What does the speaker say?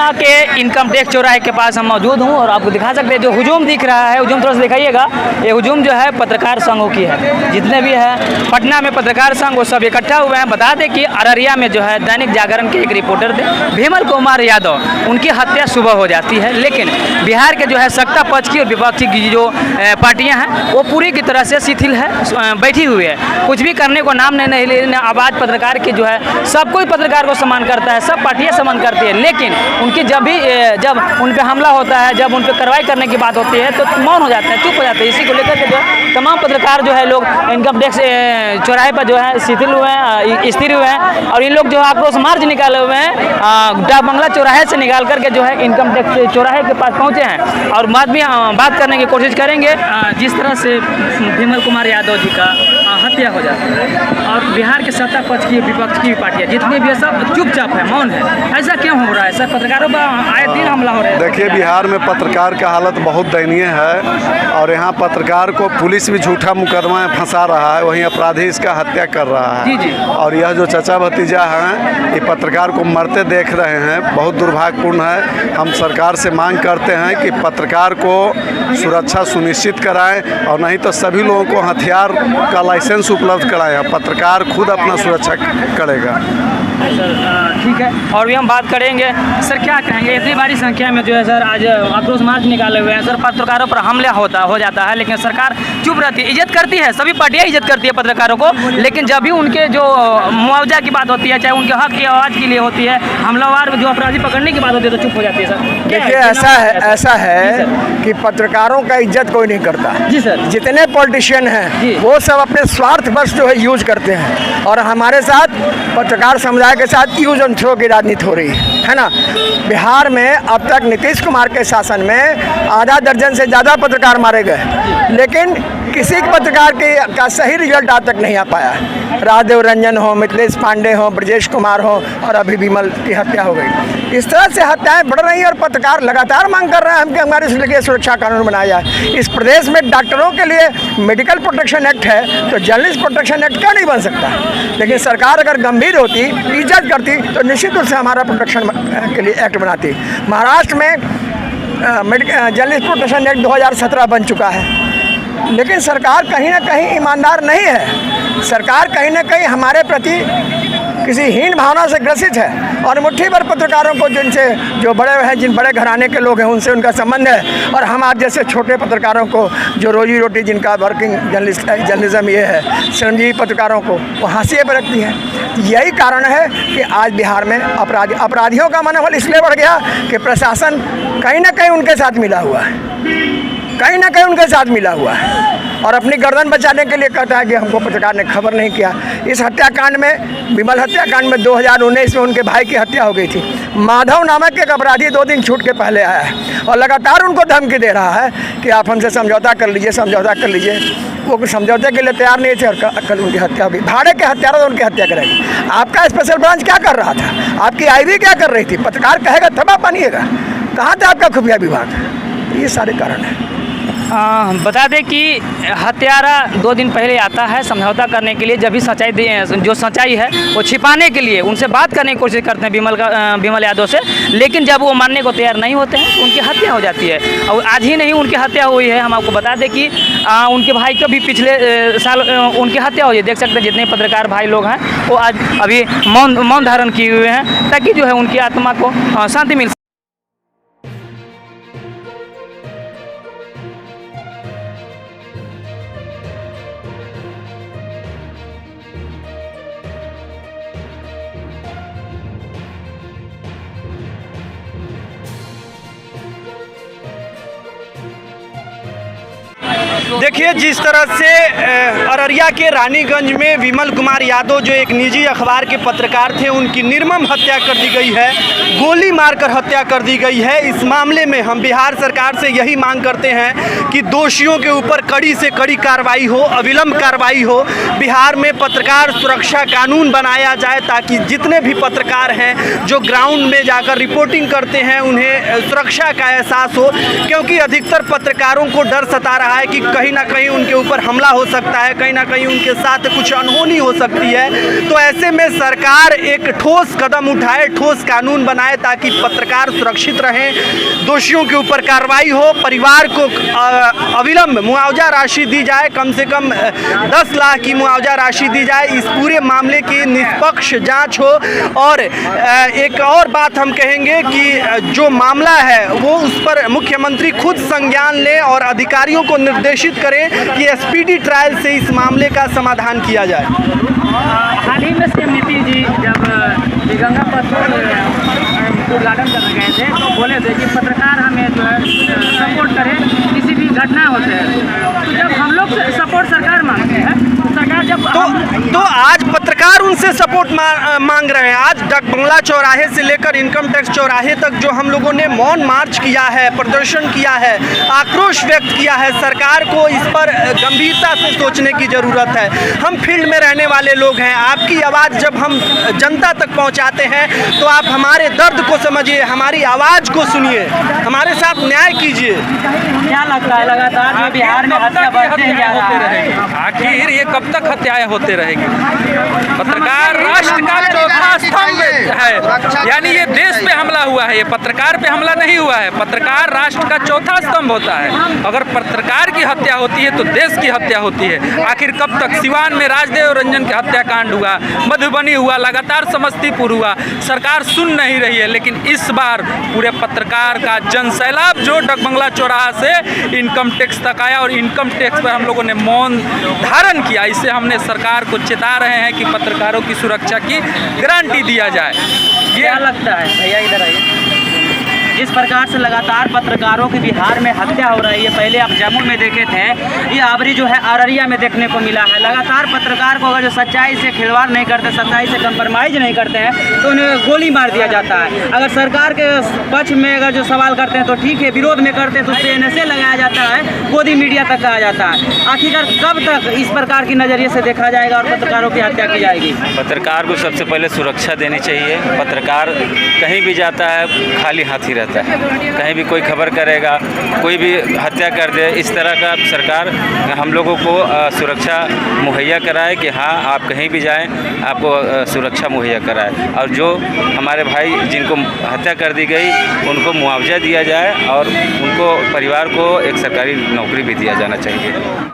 कोहिमा के income tax चौराहे के पास हम मौजूद हूँ और आपको दिखा सकते हैं जो हुजूम दिख रहा है, हुजूम थोड़ा सा दिखाइएगा। ये हुजूम जो है पत्रकार संघों की है, जितने भी है पटना में पत्रकार संघ वो सब इकट्ठा हुए हैं। बता दें कि अररिया में जो है दैनिक जागरण के एक रिपोर्टर थे विमल कुमार यादव, उनकी हत्या सुबह हो जाती है। लेकिन बिहार के जो है सत्ता पक्ष की और विपक्षी की जो पार्टियाँ हैं वो पूरी की तरह से शिथिल है, बैठी हुई है, कुछ भी करने को नाम नहीं ले रही। आवाज़ पत्रकार की जो है सब कोई पत्रकार को सम्मान करता है, सब पार्टियाँ सम्मान करती है, लेकिन उनकी जब उन पर हमला होता है, जब उन पर कार्रवाई करने की बात होती है तो मौन हो जाते हैं, चुप हो जाते हैं। इसी को लेकर के जो है तमाम पत्रकार जो है लोग इनकम टैक्स चौराहे पर जो है शिथिल हुए हैं, स्थिर हुए हैं और इन लोग जो है आक्रोश मार्च निकाले हुए हैं। डाक बंगला चौराहे से निकाल करके जो है इनकम टैक्स चौराहे के पास पहुँचे हैं और बात करने की कोशिश करेंगे। जिस तरह से विमल कुमार यादव जी का हत्या हो जाती है और बिहार के सत्ता पक्ष की विपक्ष की पार्टियाँ जितनी भी है सब चुपचाप है, मौन है, ऐसा क्यों हो रहा है सर? पत्रकारों पर आए दिन हमला हो रहा है। देखिए, बिहार में पत्रकार का हालत बहुत दयनीय है और यहाँ पत्रकार को पुलिस भी झूठा मुकदमा में फंसा रहा है, वहीं अपराधी इसका हत्या कर रहा है। जी। और यह जो चचा भतीजा हैं ये पत्रकार को मरते देख रहे हैं, बहुत दुर्भाग्यपूर्ण है। हम सरकार से मांग करते हैं कि पत्रकार को सुरक्षा सुनिश्चित कराएं और नहीं तो सभी लोगों को हथियार का लाइसेंस उपलब्ध कराएं। पत्रकार खुद अपना सुरक्षा करेगा। सर ठीक है, और भी हम बात करेंगे। सर क्या कहेंगे, इतनी बड़ी संख्या में जो है सर आज आक्रोश मार्च निकाले हुए हैं सर, पत्रकारों पर हमला हो जाता है लेकिन सरकार चुप रहती है, इज्जत करती है, सभी पार्टियां इज्जत करती है पत्रकारों को, लेकिन जब भी उनके जो मुआवजा की बात होती है, चाहे उनके हक की आवाज़ के लिए होती है, हमलावर जो अपराधी पकड़ने की बात होती है तो चुप हो जाती है। सर देखिए, ऐसा है कि पत्रकारों का इज्जत कोई नहीं करता। जी सर। जितने पॉलिटिशियन हैं वो सब अपने स्वार्थ बस जो है यूज करते हैं और हमारे साथ पत्रकार समुदाय के साथ यूज एंड थ्रो की राजनीति हो रही है ना। बिहार में अब तक नीतीश कुमार के शासन में आधा दर्जन से ज़्यादा पत्रकार मारे गए, लेकिन किसी पत्रकार का सही रिजल्ट आज तक नहीं आ पाया। राजदेव रंजन हो, मिथिलेश पांडे हो, ब्रजेश कुमार हो और अभी विमल की हत्या हो गई। इस तरह से हत्याएं बढ़ रही हैं और पत्रकार लगातार मांग कर रहे हैं हम कि हमारे लिए सुरक्षा कानून बनाया जाए। इस प्रदेश में डॉक्टरों के लिए मेडिकल प्रोटेक्शन एक्ट है तो जर्नलिस्ट प्रोटेक्शन एक्ट क्यों नहीं बन सकता? लेकिन सरकार अगर गंभीर होती, इज्जत करती तो निश्चित रूप से हमारा प्रोटेक्शन के लिए एक्ट बनाती। महाराष्ट्र में जर्नलिस्ट प्रोटेक्शन एक्ट 2017 बन चुका है, लेकिन सरकार कहीं ना कहीं ईमानदार नहीं है। सरकार कहीं ना कहीं हमारे प्रति किसी हीन भावना से ग्रसित है और मुट्ठी भर पत्रकारों को जो बड़े हैं, जिन बड़े घराने के लोग हैं उनसे उनका संबंध है और हम आज जैसे छोटे पत्रकारों को जो रोजी रोटी जिनका वर्किंग जर्नलिज्म ये है, श्रमजीवी पत्रकारों को वो हाशिए पर रखती है। यही कारण है कि आज बिहार में अपराधियों का मनोबल इसलिए बढ़ गया कि प्रशासन कहीं ना कहीं उनके साथ मिला हुआ है, और अपनी गर्दन बचाने के लिए कहता है कि हमको पत्रकार ने खबर नहीं किया। इस हत्याकांड में, विमल हत्याकांड में 2019 में उनके भाई की हत्या हो गई थी। माधव नामक एक अपराधी 2 दिन छूट के पहले आया है और लगातार उनको धमकी दे रहा है कि आप हमसे समझौता कर लीजिए। वो कुछ समझौते के लिए तैयार नहीं थे और कल उनकी हत्या हो गई। भाड़े के हत्यारा तो उनकी हत्या करेगी। आपका स्पेशल ब्रांच क्या कर रहा था? आपकी आईबी क्या कर रही थी? पत्रकार कहेगा तब आप मानिएगा। कहाँ था आपका खुफिया विभाग? ये सारे कारण हैं। बता दें कि हत्यारा 2 दिन पहले आता है समझौता करने के लिए, जब भी सच्चाई है वो छिपाने के लिए उनसे बात करने की कोशिश करते हैं विमल यादव से, लेकिन जब वो मानने को तैयार नहीं होते हैं तो उनकी हत्या हो जाती है। और आज ही नहीं उनकी हत्या हुई है, हम आपको बता दें कि उनके भाई का भी पिछले साल उनकी हत्या हुई है। देख सकते हैं जितने पत्रकार भाई लोग हैं वो आज अभी मौन धारण किए हुए हैं ताकि जो है उनकी आत्मा को शांति मिल। देखिए, जिस तरह से अररिया के रानीगंज में विमल कुमार यादव जो एक निजी अखबार के पत्रकार थे, उनकी निर्मम हत्या कर दी गई है, गोली मारकर हत्या कर दी गई है। इस मामले में हम बिहार सरकार से यही मांग करते हैं कि दोषियों के ऊपर कड़ी से कड़ी कार्रवाई हो, अविलंब कार्रवाई हो। बिहार में पत्रकार सुरक्षा कानून बनाया जाए ताकि जितने भी पत्रकार हैं जो ग्राउंड में जाकर रिपोर्टिंग करते हैं उन्हें सुरक्षा का एहसास हो, क्योंकि अधिकतर पत्रकारों को डर सता रहा है कि कहीं ना कहीं उनके ऊपर हमला हो सकता है, कहीं ना कहीं उनके साथ कुछ अनहोनी हो सकती है। तो ऐसे में सरकार एक ठोस कदम उठाए, ठोस कानून बनाए ताकि पत्रकार सुरक्षित रहें, दोषियों के ऊपर कार्रवाई हो, परिवार को अविलंब मुआवजा राशि दी जाए, कम से कम 10 लाख की मुआवजा राशि दी जाए, इस पूरे मामले की निष्पक्ष जांच हो। और एक और बात हम कहेंगे कि जो मामला है वो उस पर मुख्यमंत्री खुद संज्ञान लें और अधिकारियों को निर्देशित करें कि स्पीडी ट्रायल से इस मामले का समाधान किया जाए। हाल ही में सीएम नीतीश जी जब गंगा पत्थर उद्घाटन करने गए थे तो बोले थे कि पत्रकार हमें जो है सपोर्ट करें किसी भी घटना होते हैं। तो जब हम लोग सपोर्ट सरकार मांगते हैं तो सरकार जब तो आज पत्रकार उनसे सपोर्ट मांग रहे हैं। आज डक बंगला चौराहे से लेकर इनकम टैक्स चौराहे तक जो हम लोगों ने मौन मार्च किया है, प्रदर्शन किया है, आक्रोश व्यक्त किया है, सरकार को इस पर गंभीरता से सोचने की ज़रूरत है। हम फील्ड में रहने वाले लोग हैं, आपकी आवाज़ जब हम जनता तक पहुंचाते हैं तो आप हमारे दर्द को समझिए, हमारी आवाज़ को सुनिए, हमारे साथ न्याय कीजिए। क्या लगता है लगातार जो बिहार में हत्या बढ़ते जा रहा है, आखिर ये कब तक हत्याएं होते रहेंगी? पत्रकार राष्ट्र का चौथा स्तंभ है, यानी ये देश पे हमला हुआ है, ये पत्रकार पे हमला नहीं हुआ है। पत्रकार राष्ट्र का चौथा स्तंभ होता है। अगर पत्रकार की हत्या होती है तो देश की हत्या होती है। आखिर कब तक? सिवान में राजदेव रंजन के हत्याकांड हुआ, मधुबनी हुआ, लगातार समस्तीपुर हुआ, सरकार सुन नहीं रही है। लेकिन इस बार पूरे पत्रकार का जनसैलाब जो डकबंगला चौराहा से इनकम टैक्स तक आया और इनकम टैक्स पर हम लोगों ने मौन धारण किया। इससे हमने सरकार को चेता रहे हैं कि पत्रकारों की सुरक्षा की गारंटी दिया जाए। क्या लगता है भैया, इधर आइए, जिस प्रकार से लगातार पत्रकारों की बिहार में हत्या हो रही है, पहले आप जम्मू में देखे थे, ये आबरी जो है अररिया में देखने को मिला है। लगातार पत्रकार को अगर जो सच्चाई से खिलवाड़ नहीं करते, सच्चाई से कंप्रोमाइज़ नहीं करते हैं तो उन्हें गोली मार दिया जाता है। अगर सरकार के पक्ष में अगर जो सवाल करते हैं तो ठीक है, विरोध में करते हैं तो उससे NSA लगाया जाता है, गोदी मीडिया तक कहा जाता है। आखिरकार कब तक इस प्रकार की नज़रिए से देखा जाएगा और पत्रकारों की हत्या की जाएगी? पत्रकार को सबसे पहले सुरक्षा देनी चाहिए। पत्रकार कहीं भी जाता है खाली हाथ ही रहता है, कहीं भी कोई खबर करेगा, कोई भी हत्या कर दे, इस तरह का सरकार हम लोगों को सुरक्षा मुहैया कराए कि हाँ आप कहीं भी जाएं आपको सुरक्षा मुहैया कराए। और जो हमारे भाई जिनको हत्या कर दी गई उनको मुआवजा दिया जाए और उनको परिवार को एक सरकारी नौकरी भी दिया जाना चाहिए।